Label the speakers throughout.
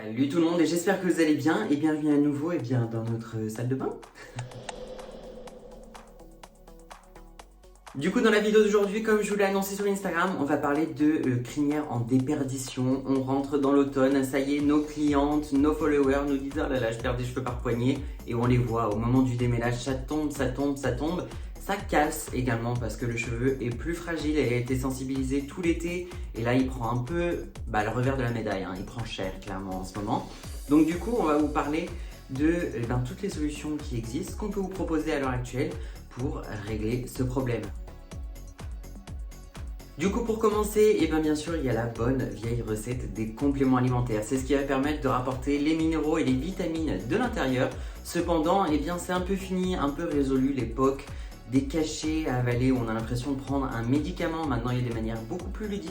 Speaker 1: Salut tout le monde et j'espère que vous allez bien et bienvenue à nouveau dans notre salle de bain. Du coup dans la vidéo d'aujourd'hui, comme je vous l'ai annoncé sur Instagram, on va parler de crinière en déperdition. On rentre dans l'automne, ça y est, nos clientes, nos followers nous disent « Oh là là, je perds des cheveux par poignée » et on les voit au moment du démêlage, ça tombe, ça tombe, ça tombe. Ça casse également parce que le cheveu est plus fragile et a été sensibilisé tout l'été. Et là, il prend un peu le revers de la médaille, hein. Il prend cher clairement en ce moment. Donc du coup, on va vous parler de toutes les solutions qui existent, qu'on peut vous proposer à l'heure actuelle pour régler ce problème. Du coup, pour commencer, bien sûr, il y a la bonne vieille recette des compléments alimentaires. C'est ce qui va permettre de rapporter les minéraux et les vitamines de l'intérieur. Cependant, c'est un peu fini, un peu résolu l'époque des cachets à avaler où on a l'impression de prendre un médicament. Maintenant, il y a des manières beaucoup plus ludiques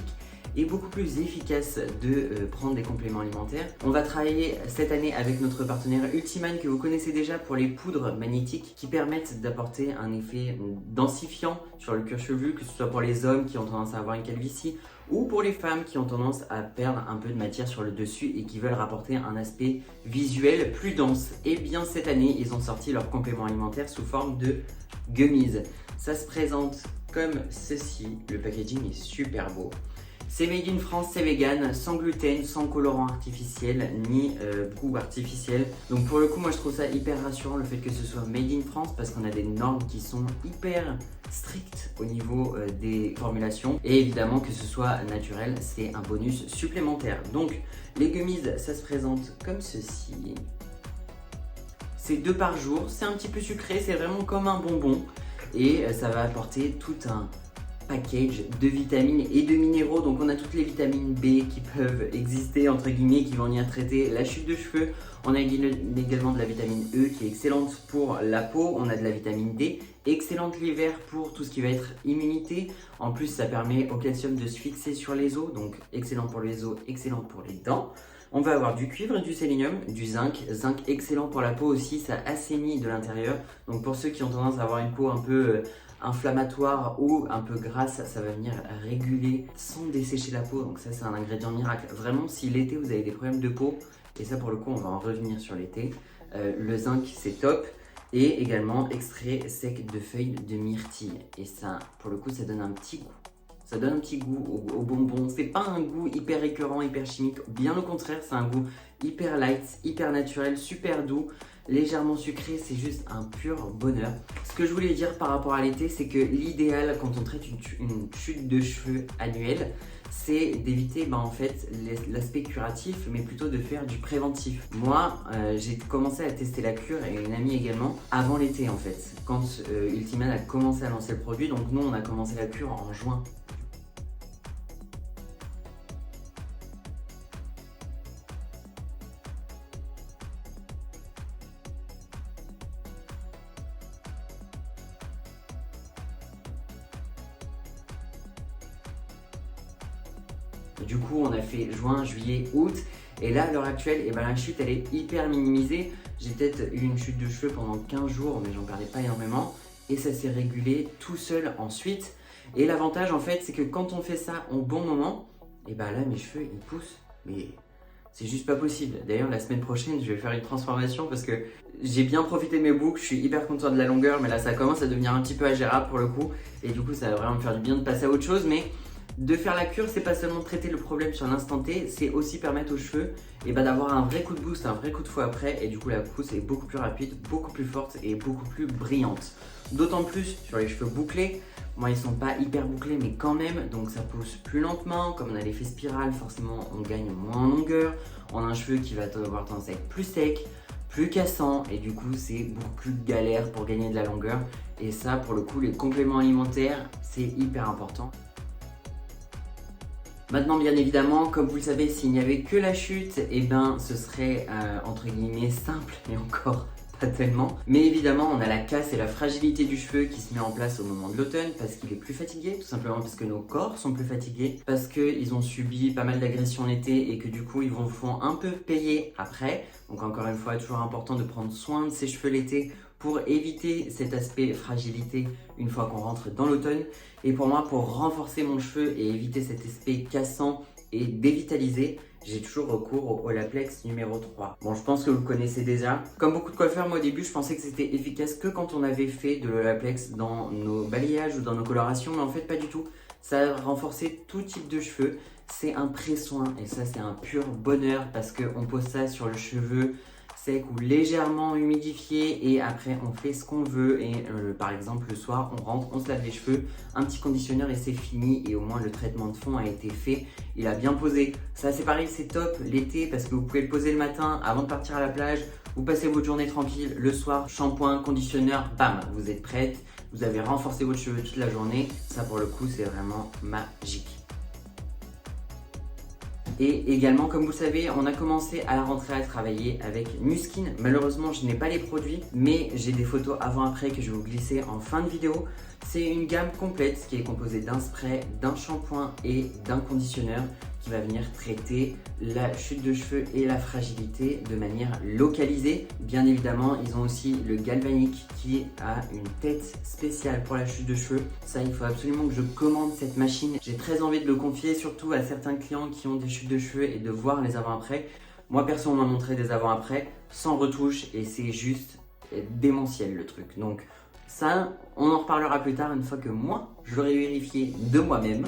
Speaker 1: et beaucoup plus efficaces de prendre des compléments alimentaires. On va travailler cette année avec notre partenaire Ultiman que vous connaissez déjà pour les poudres magnétiques qui permettent d'apporter un effet densifiant sur le cuir chevelu, que ce soit pour les hommes qui ont tendance à avoir une calvitie ou pour les femmes qui ont tendance à perdre un peu de matière sur le dessus et qui veulent rapporter un aspect visuel plus dense. Et bien cette année, ils ont sorti leur complément alimentaire sous forme de gummies. Ça se présente comme ceci, le packaging est super beau. C'est made in France, c'est vegan, sans gluten, sans colorant artificiel, ni goût artificiel. Donc pour le coup, moi je trouve ça hyper rassurant le fait que ce soit made in France parce qu'on a des normes qui sont hyper strictes au niveau des formulations. Et évidemment que ce soit naturel, c'est un bonus supplémentaire. Donc les gummies, ça se présente comme ceci. C'est 2 par jour, c'est un petit peu sucré, c'est vraiment comme un bonbon. Et ça va apporter tout un package de vitamines et de minéraux. Donc on a toutes les vitamines B qui peuvent exister entre guillemets, qui vont venir traiter la chute de cheveux. On a également de la vitamine E qui est excellente pour la peau. On a de la vitamine D, excellente l'hiver pour tout ce qui va être immunité. En plus ça permet au calcium de se fixer sur les os, donc excellent pour les os, excellent pour les dents. On va avoir du cuivre, du sélénium, du zinc excellent pour la peau aussi, ça assainit de l'intérieur. Donc pour ceux qui ont tendance à avoir une peau un peu inflammatoire ou un peu grasse, ça va venir réguler sans dessécher la peau. Donc ça c'est un ingrédient miracle. Vraiment, si l'été vous avez des problèmes de peau, et ça pour le coup on va en revenir sur l'été, le zinc c'est top. Et également extrait sec de feuilles de myrtille. Et ça pour le coup ça donne un petit goût. Ça donne un petit goût au bonbon. C'est pas un goût hyper écœurant, hyper chimique. Bien au contraire, c'est un goût hyper light, hyper naturel, super doux, légèrement sucré. C'est juste un pur bonheur. Ce que je voulais dire par rapport à l'été, c'est que l'idéal quand on traite une chute de cheveux annuelle, c'est d'éviter l'aspect curatif, mais plutôt de faire du préventif. Moi, j'ai commencé à tester la cure et une amie également avant l'été en fait. Quand Ultiman a commencé à lancer le produit, donc nous on a commencé la cure en juin. Du coup, on a fait juin, juillet, août. Et là, à l'heure actuelle, la chute, elle est hyper minimisée. J'ai peut-être eu une chute de cheveux pendant 15 jours, mais j'en perdais pas énormément. Et ça s'est régulé tout seul ensuite. Et l'avantage, en fait, c'est que quand on fait ça au bon moment, là, mes cheveux, ils poussent. Mais c'est juste pas possible. D'ailleurs, la semaine prochaine, je vais faire une transformation parce que j'ai bien profité de mes boucles. Je suis hyper content de la longueur, mais là, ça commence à devenir un petit peu ingérable pour le coup. Et du coup, ça va vraiment me faire du bien de passer à autre chose. Mais de faire la cure, c'est pas seulement traiter le problème sur l'instant T, c'est aussi permettre aux cheveux d'avoir un vrai coup de boost, un vrai coup de fouet après. Et du coup, la pousse est beaucoup plus rapide, beaucoup plus forte et beaucoup plus brillante. D'autant plus sur les cheveux bouclés. Moi, ils sont pas hyper bouclés, mais quand même, donc ça pousse plus lentement. Comme on a l'effet spirale, forcément, on gagne moins en longueur. On a un cheveu qui va avoir tendance à être plus sec, plus cassant, et du coup, c'est beaucoup plus galère pour gagner de la longueur. Et ça, pour le coup, les compléments alimentaires, c'est hyper important. Maintenant, bien évidemment, comme vous le savez, s'il n'y avait que la chute, ce serait entre guillemets simple, mais encore pas tellement. Mais évidemment, on a la casse et la fragilité du cheveu qui se met en place au moment de l'automne parce qu'il est plus fatigué, tout simplement parce que nos corps sont plus fatigués, parce qu'ils ont subi pas mal d'agressions l'été et que du coup, ils vont font un peu payer après. Donc encore une fois, toujours important de prendre soin de ses cheveux l'été pour éviter cet aspect fragilité une fois qu'on rentre dans l'automne. Et pour moi, pour renforcer mon cheveu et éviter cet aspect cassant et dévitaliser, j'ai toujours recours au Olaplex numéro 3. Bon, je pense que vous le connaissez déjà. Comme beaucoup de coiffeurs, moi au début, je pensais que c'était efficace que quand on avait fait de l'Olaplex dans nos balayages ou dans nos colorations, mais en fait pas du tout. Ça a renforcé tout type de cheveux. C'est un pré-soin et ça c'est un pur bonheur parce qu'on pose ça sur le cheveu sec ou légèrement humidifié et après on fait ce qu'on veut et par exemple le soir on rentre, on se lave les cheveux, un petit conditionneur et c'est fini et au moins le traitement de fond a été fait, il a bien posé. Ça c'est pareil, c'est top l'été parce que vous pouvez le poser le matin avant de partir à la plage, vous passez votre journée tranquille, le soir shampoing, conditionneur, bam, vous êtes prête, vous avez renforcé votre cheveu toute la journée, ça pour le coup c'est vraiment magique. Et également, comme vous le savez, on a commencé à la rentrée à travailler avec Muskin. Malheureusement, je n'ai pas les produits, mais j'ai des photos avant-après que je vais vous glisser en fin de vidéo. C'est une gamme complète qui est composée d'un spray, d'un shampoing et d'un conditionneur qui va venir traiter la chute de cheveux et la fragilité de manière localisée. Bien évidemment, ils ont aussi le galvanique qui a une tête spéciale pour la chute de cheveux. Ça, il faut absolument que je commande cette machine. J'ai très envie de le confier, surtout à certains clients qui ont des chutes de cheveux et de voir les avant-après. Moi, perso, on m'a montré des avant-après sans retouche et c'est juste démentiel le truc. Donc ça, on en reparlera plus tard une fois que moi, je l'aurai vérifié de moi-même.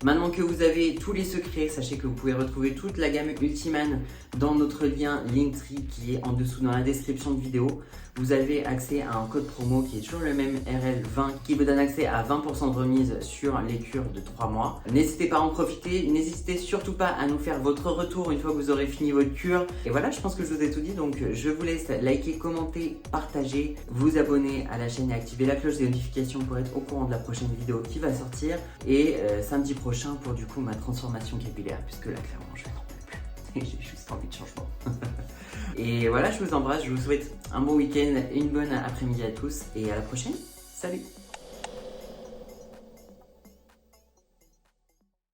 Speaker 1: Maintenant que vous avez tous les secrets, sachez que vous pouvez retrouver toute la gamme Ultiman dans notre lien Linktree qui est en dessous dans la description de vidéo. Vous avez accès à un code promo qui est toujours le même RL20 qui vous donne accès à 20% de remise sur les cures de 3 mois. N'hésitez pas à en profiter, n'hésitez surtout pas à nous faire votre retour une fois que vous aurez fini votre cure. Et voilà, je pense que je vous ai tout dit, donc je vous laisse liker, commenter, partager, vous abonner à la chaîne et activer la cloche des notifications pour être au courant de la prochaine vidéo qui va sortir. Et samedi prochain pour du coup ma transformation capillaire, puisque là clairement je vais n'en peux plus. J'ai juste envie de changement. Et voilà, je vous embrasse, je vous souhaite un bon week-end, une bonne après-midi à tous et à la prochaine. Salut!